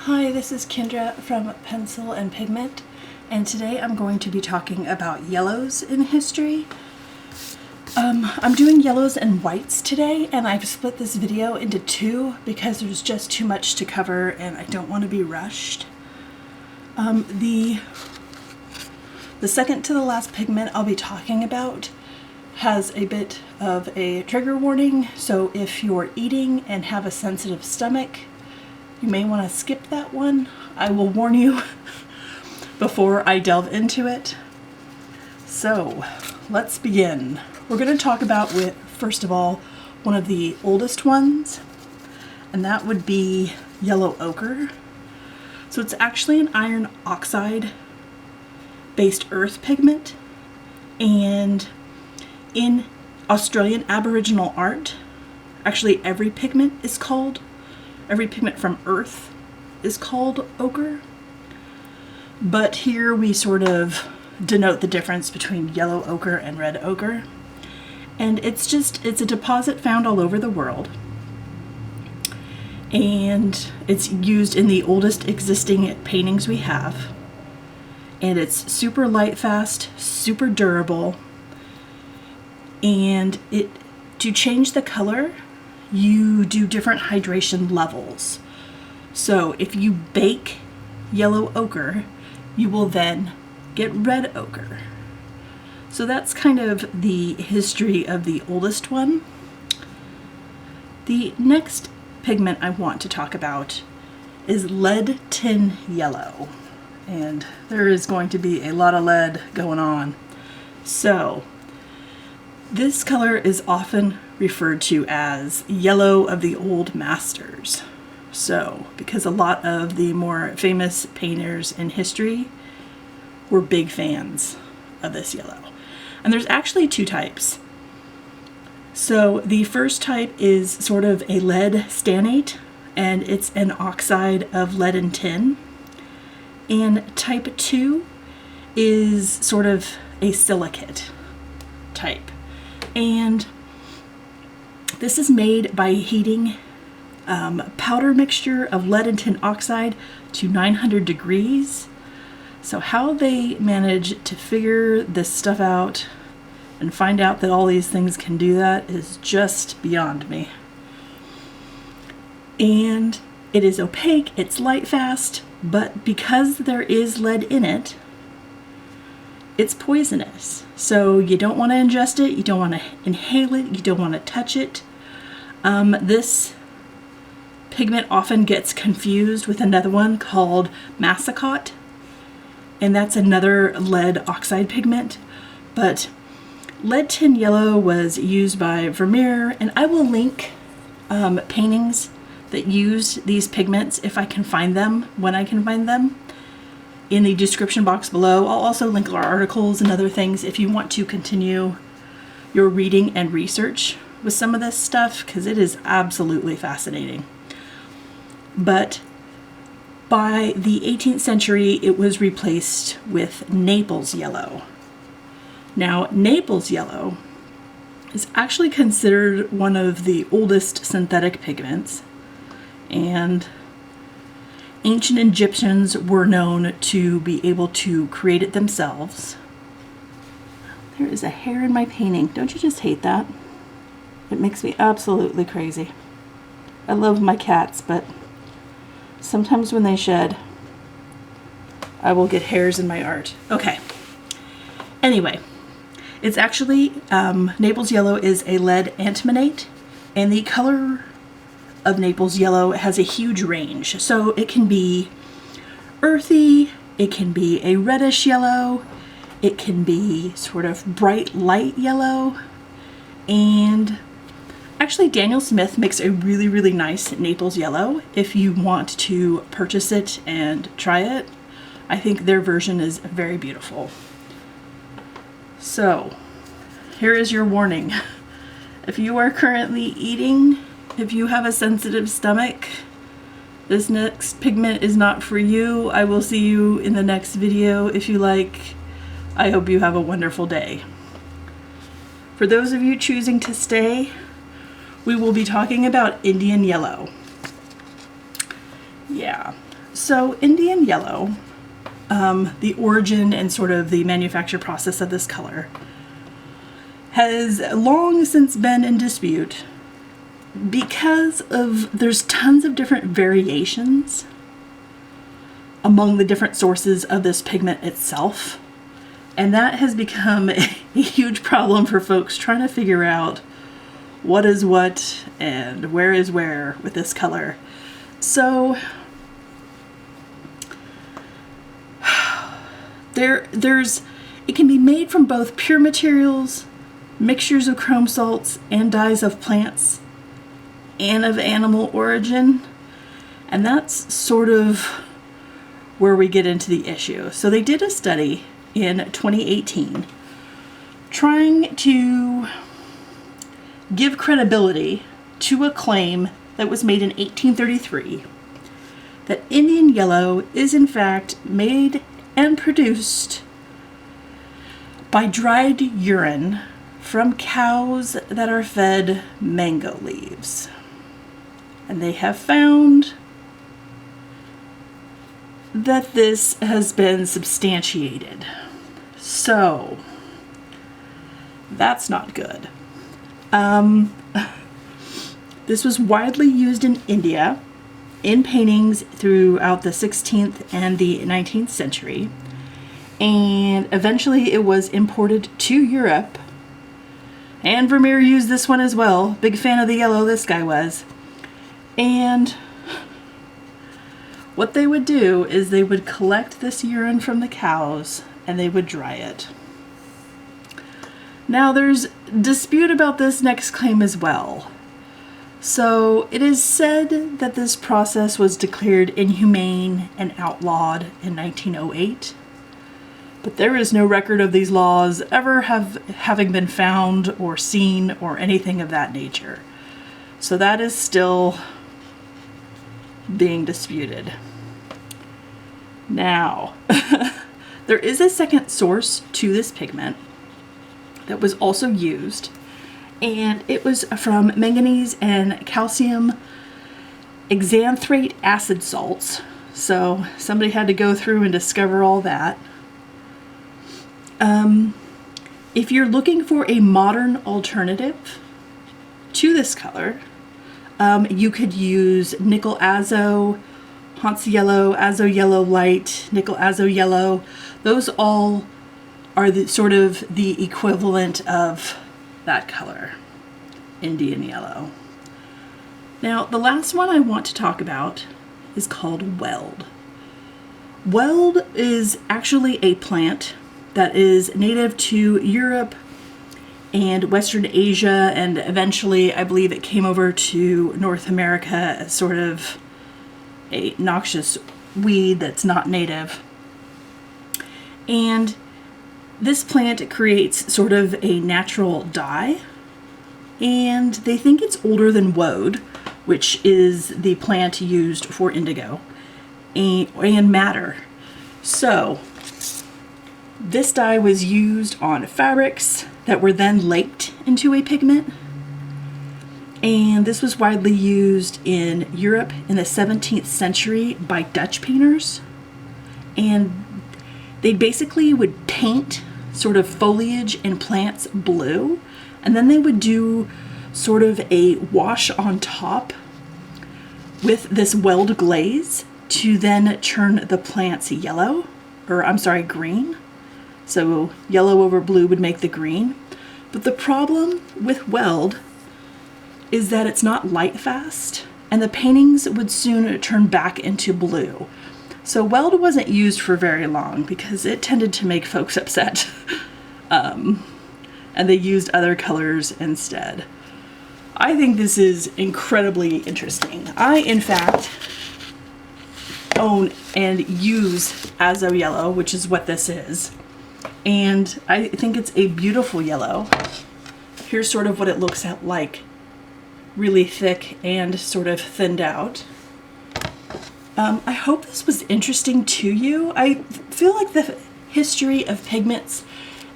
Hi, this is Kendra from Pencil and Pigment, and today I'm going to be talking about yellows in history. I'm doing yellows and whites today, and I've split this video into two because there's just too much to cover and I don't want to be rushed. The second to the last pigment I'll be talking about has a bit of a trigger warning, so if you're eating and have a sensitive stomach, you may want to skip that one. I will warn you before I delve into it. So let's begin. We're going to talk about, first of all, one of the oldest ones, and that would be yellow ochre. So it's actually an iron oxide based earth pigment, and in Australian Aboriginal art, actually every pigment from earth is called ochre, but here we sort of denote the difference between yellow ochre and red ochre. And it's a deposit found all over the world, and it's used in the oldest existing paintings we have, and it's super light fast, super durable, and to change the color you do different hydration levels. So if you bake yellow ochre, you will then get red ochre. So that's kind of the history of the oldest one. The next pigment I want to talk about is lead tin yellow. And there is going to be a lot of lead going on. So this color is often referred to as yellow of the old masters. So, because a lot of the more famous painters in history were big fans of this yellow. And there's actually two types. So the first type is sort of a lead stannate, and it's an oxide of lead and tin. And type 2 is sort of a silicate type. And this is made by heating powder mixture of lead and tin oxide to 900 degrees. So how they manage to figure this stuff out and find out that all these things can do that is just beyond me. And it is opaque, it's light fast, but because there is lead in it, it's poisonous. So you don't want to ingest it, you don't want to inhale it, you don't want to touch it. This pigment often gets confused with another one called massicot, and that's another lead oxide pigment. But lead tin yellow was used by Vermeer, and I will link paintings that use these pigments if I can find them, when I can find them, in the description box below. I'll also link our articles and other things if you want to continue your reading and research with some of this stuff, because it is absolutely fascinating. But by the 18th century, it was replaced with Naples yellow. Now, Naples yellow is actually considered one of the oldest synthetic pigments, and ancient Egyptians were known to be able to create it themselves. There is a hair in my painting. Don't you just hate that? It makes me absolutely crazy. I love my cats, but sometimes when they shed, I will get hairs in my art. Okay. Anyway, it's actually, Naples yellow is a lead antimonate, and the color of Naples yellow has a huge range. So it can be earthy, it can be a reddish yellow, it can be sort of bright light yellow, and actually Daniel Smith makes a really, really nice Naples yellow. If you want to purchase it and try it, I think their version is very beautiful. So here is your warning. If you are currently eating, if you have a sensitive stomach, this next pigment is not for you. I will see you in the next video if you like. I hope you have a wonderful day. For those of you choosing to stay, we will be talking about Indian yellow. Yeah, So Indian yellow, the origin and sort of the manufacture process of this color, has long since been in dispute because there's tons of different variations among the different sources of this pigment itself. And that has become a huge problem for folks trying to figure out what is what and where is where with this color. So it can be made from both pure materials, mixtures of chrome salts, and dyes of plants and of animal origin. And that's sort of where we get into the issue. So they did a study in 2018 trying to give credibility to a claim that was made in 1833 that Indian yellow is in fact made and produced by dried urine from cows that are fed mango leaves. And they have found that this has been substantiated. So that's not good. This was widely used in India in paintings throughout the 16th and the 19th century, and eventually it was imported to Europe. And Vermeer used this one as well. Big fan of the yellow this guy was. And what they would do is they would collect this urine from the cows and they would dry it. Now there's dispute about this next claim as well. So it is said that this process was declared inhumane and outlawed in 1908. But there is no record of these laws ever having been found or seen or anything of that nature. So that is still being disputed. Now, there is a second source to this pigment that was also used, and it was from manganese and calcium xanthrate acid salts. So somebody had to go through and discover all that. If you're looking for a modern alternative to this color, you could use nickel azo, Hansa yellow, azo yellow light, nickel azo yellow. Those all are sort of the equivalent of that color, Indian yellow. Now, the last one I want to talk about is called weld. Weld is actually a plant that is native to Europe and Western Asia, and eventually I believe it came over to North America as sort of a noxious weed that's not native. And this plant creates sort of a natural dye, and they think it's older than woad, which is the plant used for indigo, and madder. So this dye was used on fabrics that were then laked into a pigment, and this was widely used in Europe in the 17th century by Dutch painters. And they basically would paint sort of foliage and plants blue, and then they would do sort of a wash on top with this weld glaze to then turn the plants yellow, or I'm sorry, green. So yellow over blue would make the green. But the problem with weld is that it's not light fast, and the paintings would soon turn back into blue. So weld wasn't used for very long because it tended to make folks upset. And they used other colors instead. I think this is incredibly interesting. I, in fact, own and use azo yellow, which is what this is. And I think it's a beautiful yellow. Here's sort of what it looks like. Really thick and sort of thinned out. I hope this was interesting to you. I feel like the history of pigments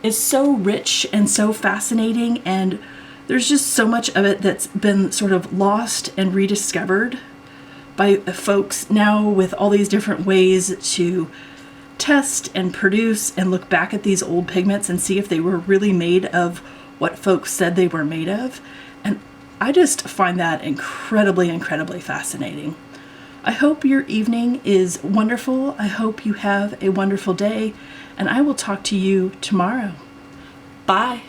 is so rich and so fascinating, and there's just so much of it that's been sort of lost and rediscovered by folks now with all these different ways to test and produce and look back at these old pigments and see if they were really made of what folks said they were made of. And I just find that incredibly, incredibly fascinating. I hope your evening is wonderful. I hope you have a wonderful day, and I will talk to you tomorrow. Bye.